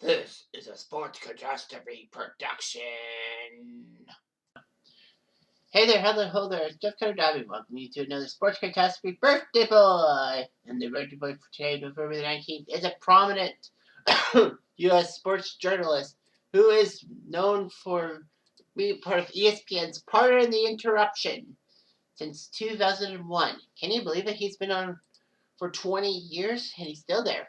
This is a Sports Catastrophe production. Hey there, hello, ho there, it's Jeff Cutter Diving. Welcome you to another Sports Catastrophe birthday boy. And the birthday boy for today, November the 19th, is a prominent U.S. sports journalist who is known for being part of ESPN's Pardon the Interruption since 2001. Can you believe it? He's been on for 20 years and he's still there.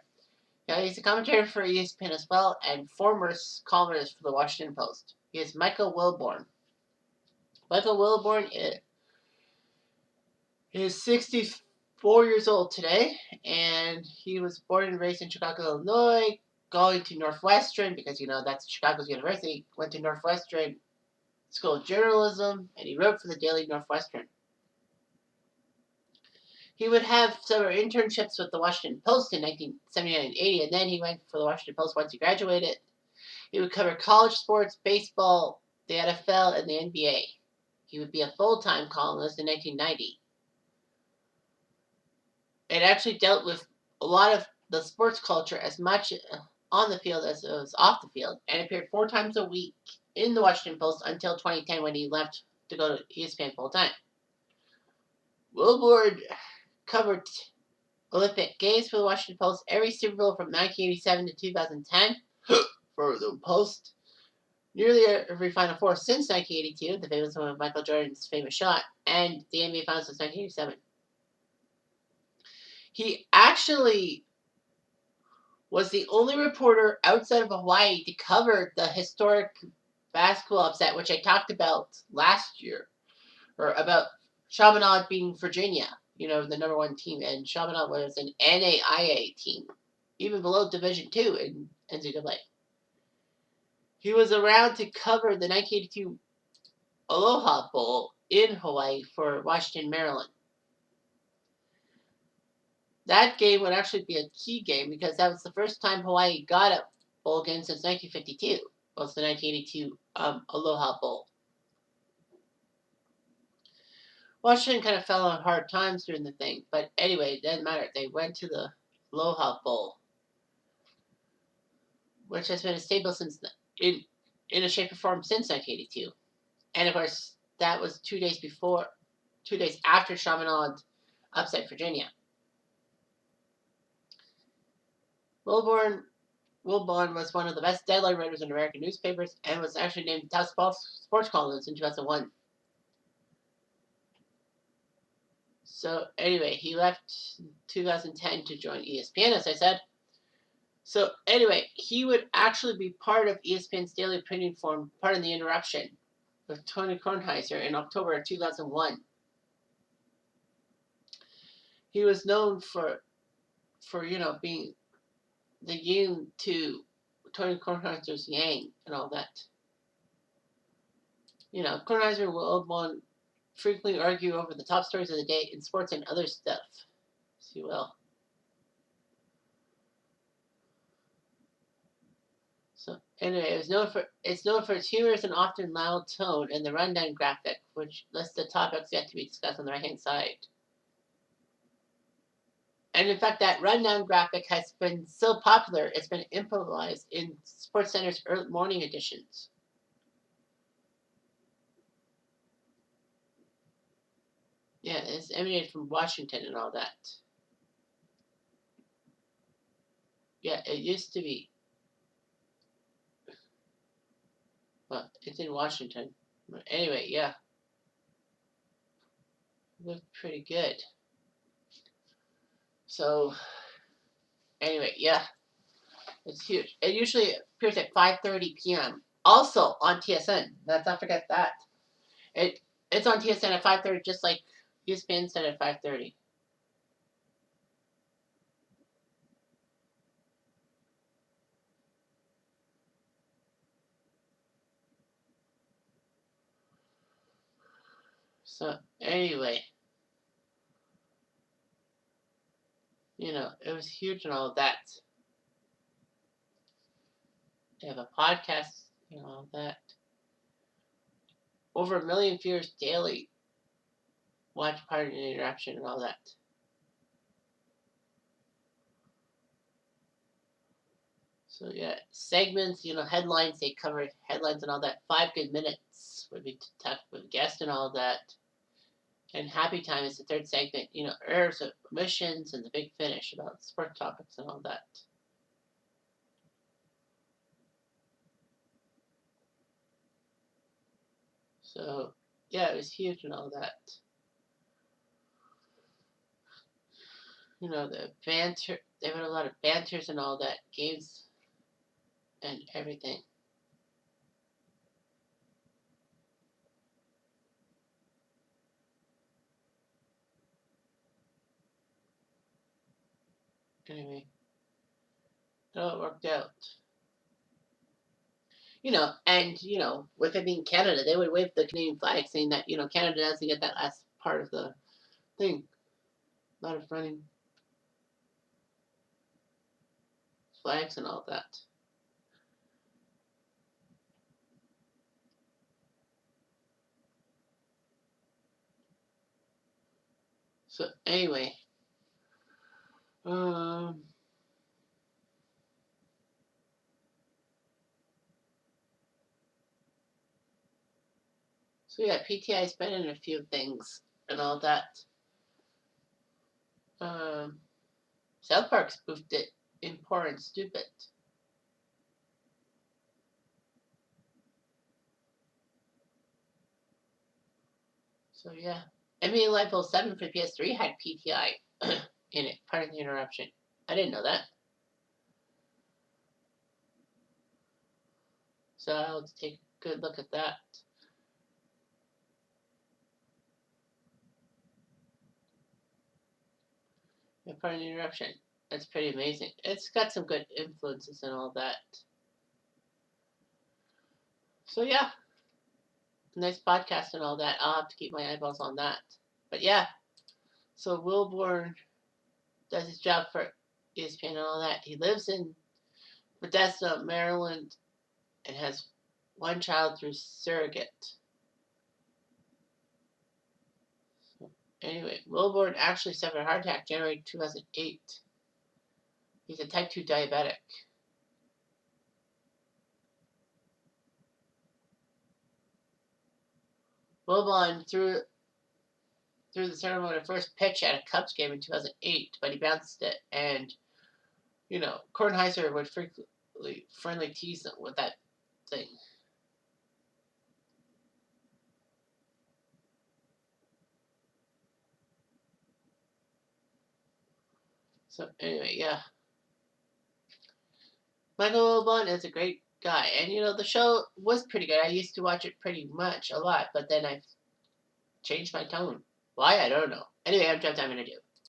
Yeah, he's a commentator for ESPN as well, and former columnist for the Washington Post. He is Michael Wilbon. Michael Wilbon is 64 years old today, and he was born and raised in Chicago, Illinois, going to Northwestern, because, that's Chicago's university, went to Northwestern School of Journalism, and he wrote for the Daily Northwestern. He would have several internships with the Washington Post in 1979 and 80, and then he went for the Washington Post once he graduated. He would cover college sports, baseball, the NFL, and the NBA. He would be a full-time columnist in 1990. It actually dealt with a lot of the sports culture as much on the field as it was off the field, and appeared 4 times a week in the Washington Post until 2010 when he left to go to ESPN full-time. Wilbon covered Olympic Games for the Washington Post, every Super Bowl from 1987 to 2010 for the Post, nearly every Final Four since 1982, the famous one of Michael Jordan's famous shot, and the NBA Finals since 1987. He actually was the only reporter outside of Hawaii to cover the historic basketball upset, which I talked about last year, or about Chaminade being Virginia, the number 1 team, and Chaminade was an NAIA team, even below Division II in NCAA. He was around to cover the 1982 Aloha Bowl in Hawaii for Washington, Maryland. That game would actually be a key game because that was the first time Hawaii got a bowl game since 1952. Was the 1982 Aloha Bowl. Washington kind of fell on hard times during the thing, but anyway, it didn't matter. They went to the Aloha Bowl, which has been a staple since in a shape or form since 1982. And of course, that was 2 days after Chaminade upset Virginia. Wilbon was one of the best deadline writers in American newspapers and was actually named top sports columnist in 2001. So anyway, he left in 2010 to join ESPN, as I said. So anyway, he would actually be part of ESPN's daily opinion forum, Pardon the Interruption, with Tony Kornheiser in October of 2001. He was known for being the yin to Tony Kornheiser's yang and all that. Kornheiser and Wilbon frequently argue over the top stories of the day in sports and other stuff, as you will. So anyway, it's known for its humorous and often loud tone and the rundown graphic, which lists the topics yet to be discussed on the right-hand side. And in fact, that rundown graphic has been so popular, it's been improvised in SportsCenter's early morning editions. Yeah, it's emanated from Washington and all that. Yeah, it used to be. Well, it's in Washington. But anyway, yeah. Looked pretty good. So, anyway, yeah. It's huge. It usually appears at 5:30 p.m. Also on TSN. Let's not forget that. It's on TSN at 5:30, just like ESPN said at 5:30. So, anyway. It was huge and all of that. They have a podcast, all that. Over 1 million viewers daily watch Pardon the Interruption and all that. So yeah, segments, headlines, they cover headlines and all that. 5 good minutes would be tough with guests and all that. And happy time is the third segment, errors, omissions, and the big finish about sport topics and all that. So yeah, it was huge and all that. The banter, they had a lot of banters and all that, games and everything. Anyway, it all worked out. With it being Canada, they would wave the Canadian flag saying that, Canada doesn't get that last part of the thing. A lot of running flags and all that. So anyway, so yeah, PTI's been in a few things and all that. South Park spoofed it in Poor and Stupid. So yeah, NBA Live 07 for PS3 had PTI in it. Pardon the interruption. I didn't know that. So I'll take a good look at that. Yeah, pardon the interruption. That's pretty amazing. It's got some good influences and all that. So yeah, nice podcast and all that. I'll have to keep my eyeballs on that. But yeah, so Wilbon does his job for ESPN and all that. He lives in Bethesda, Maryland, and has one child through surrogate. Anyway, Wilbon actually suffered a heart attack January 2008. He's a type 2 diabetic. Wilbon threw the ceremony first pitch at a Cubs game in 2008, but he bounced it. And, Kornheiser would frequently friendly tease him with that thing. So anyway, yeah. Michael Wilbon is a great guy. And, the show was pretty good. I used to watch it pretty much a lot, but then I changed my tone. Why? I don't know. Anyway, I'm done. I'm going to do.